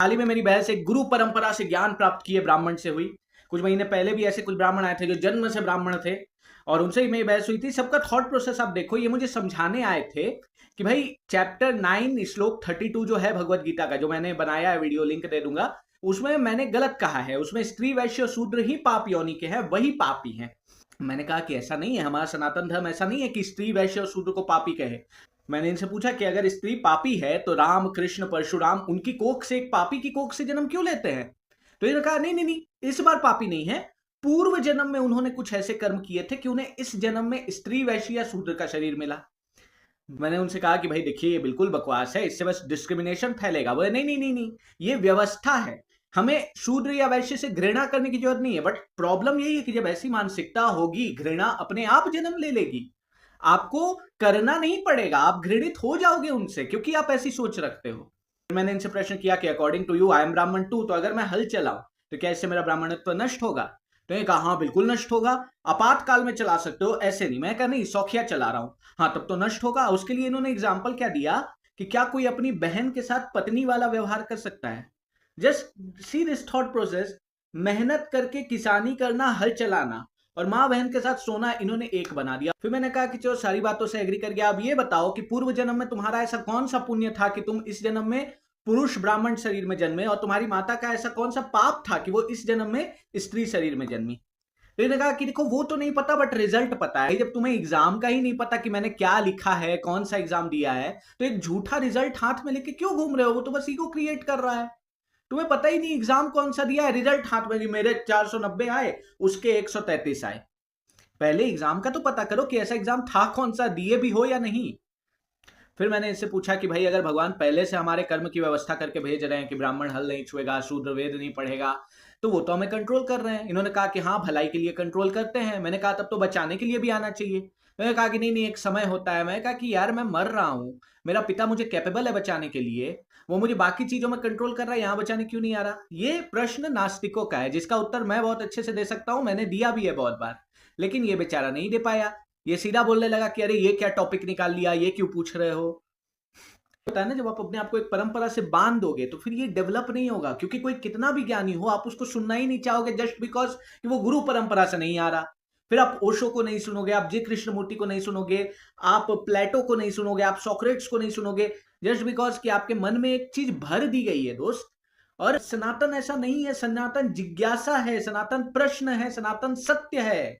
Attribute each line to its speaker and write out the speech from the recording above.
Speaker 1: हाल ही में मेरी बहस एक गुरु परंपरा से ज्ञान प्राप्त किए ब्राह्मण से हुई। कुछ महीने पहले भी ऐसे कुछ ब्राह्मण आए थे जो जन्म से ब्राह्मण थे और उनसे ही मेरी बहस हुई थी। सबका थॉट प्रोसेस आप देखो, ये मुझे समझाने आए थे कि भाई चैप्टर 9 श्लोक 32 जो है भगवत गीता का, जो मैंने बनाया है, वीडियो लिंक दे दूंगा, उसमें मैंने गलत कहा है। उसमें स्त्री वैश्य शूद्र ही पाप योनि के हैं, वही पापी हैं। मैंने कहा कि ऐसा नहीं है, हमारा सनातन धर्म ऐसा नहीं है कि स्त्री वैश्य और शूद्र को पापी कहे। मैंने इनसे पूछा कि अगर स्त्री पापी है तो राम कृष्ण परशुराम उनकी कोख से, एक पापी की कोख से जन्म क्यों लेते हैं? तो इन्होंने कहा नहीं नहीं नहीं, इस बार पापी नहीं है, पूर्व जन्म में उन्होंने कुछ ऐसे कर्म किए थे कि उन्हें इस जन्म में स्त्री वैश्य या शूद्र का शरीर मिला। मैंने उनसे कहा कि भाई देखिए ये बिल्कुल बकवास है, इससे बस डिस्क्रिमिनेशन फैलेगा। बोले नहीं नहीं नहीं नहीं, ये व्यवस्था है, हमें शूद्र या वैश्य से घृणा करने की जरूरत नहीं है। बट प्रॉब्लम यही है कि जब ऐसी मानसिकता होगी, घृणा अपने आप जन्म ले लेगी। आपको करना नहीं पड़ेगा, आप घृणित हो जाओगे उनसे, क्योंकि आप ऐसी सोच रखते हो। मैंने इनसे प्रश्न किया कि according to you I am Brahmin too, तो अगर मैं हल चलाऊं तो क्या इससे मेरा ब्राह्मणत्व नष्ट होगा? तो ये कहा हाँ बिल्कुल नष्ट होगा, आपातकाल में चला सकते हो, ऐसे नहीं। मैं कहा नहीं, सौखिया चला रहा हूं, हाँ तब तो नष्ट होगा। उसके लिए इन्होंने एग्जाम्पल क्या दिया कि क्या कोई अपनी बहन के साथ पत्नी वाला व्यवहार कर सकता है? Just see this thought process. मेहनत करके किसानी करना, हल चलाना और माँ बहन के साथ सोना, इन्होंने एक बना दिया। फिर मैंने कहा कि चलो सारी बातों से एग्री कर गया, अब ये बताओ कि पूर्व जन्म में तुम्हारा ऐसा कौन सा पुण्य था कि तुम इस जन्म में पुरुष ब्राह्मण शरीर में जन्मे, और तुम्हारी माता का ऐसा कौन सा पाप था कि वो इस जन्म में स्त्री शरीर में जन्मी? तो इन्होंने कहा कि देखो वो तो नहीं पता, बट रिजल्ट पता है। जब तुम्हें एग्जाम का ही नहीं पता कि मैंने क्या लिखा है, कौन सा एग्जाम दिया है, तो एक झूठा रिजल्ट हाथ में लेके क्यों घूम रहे हो? वो तो बस ईगो क्रिएट कर रहा है। तुम्हें पता ही नहीं एग्जाम कौन सा दिया है, रिजल्ट हाथ में, मेरे 490 आए, उसके 133 आए। पहले एग्जाम का तो पता करो कि ऐसा एग्जाम था कौन सा, दिए भी हो या नहीं। फिर मैंने इससे पूछा कि भाई अगर भगवान पहले से हमारे कर्म की व्यवस्था करके भेज रहे हैं कि ब्राह्मण हल नहीं छुएगा, शूद्र वेद नहीं पढ़ेगा, तो वो तो हमें कंट्रोल कर रहे हैं। इन्होंने कहा कि हाँ भलाई के लिए कंट्रोल करते हैं। मैंने कहा तब तो बचाने के लिए भी आना चाहिए। मैंने कहा कि नहीं नहीं, एक समय होता है। मैंने कहा कि यार मैं मर रहा हूँ, मेरा पिता मुझे कैपेबल है बचाने के लिए, वो मुझे बाकी चीजों में कंट्रोल कर रहा है, यहाँ बचाने क्यों नहीं आ रहा? ये प्रश्न नास्तिकों का है, जिसका उत्तर मैं बहुत अच्छे से दे सकता हूँ, मैंने दिया भी है बहुत बार, लेकिन ये बेचारा नहीं दे पाया। ये सीधा बोलने लगा कि अरे ये क्या टॉपिक निकाल लिया, ये क्यों पूछ रहे हो? होता है ना, जब आप अपने आप को एक परंपरा से बांध दोगे तो फिर ये डेवलप नहीं होगा, क्योंकि कोई कितना भी ज्ञानी हो आप उसको सुनना ही नहीं चाहोगे, जस्ट बिकॉज कि वो गुरु परंपरा से नहीं आ रहा। फिर आप ओशो को नहीं सुनोगे, आप जी कृष्णमूर्ति को नहीं सुनोगे, आप प्लेटो को नहीं सुनोगे, आप सोक्रेट्स को नहीं सुनोगे, जस्ट बिकॉज कि आपके मन में एक चीज भर दी गई है दोस्त। और सनातन ऐसा नहीं है, सनातन जिज्ञासा है, सनातन प्रश्न है, सनातन सत्य है।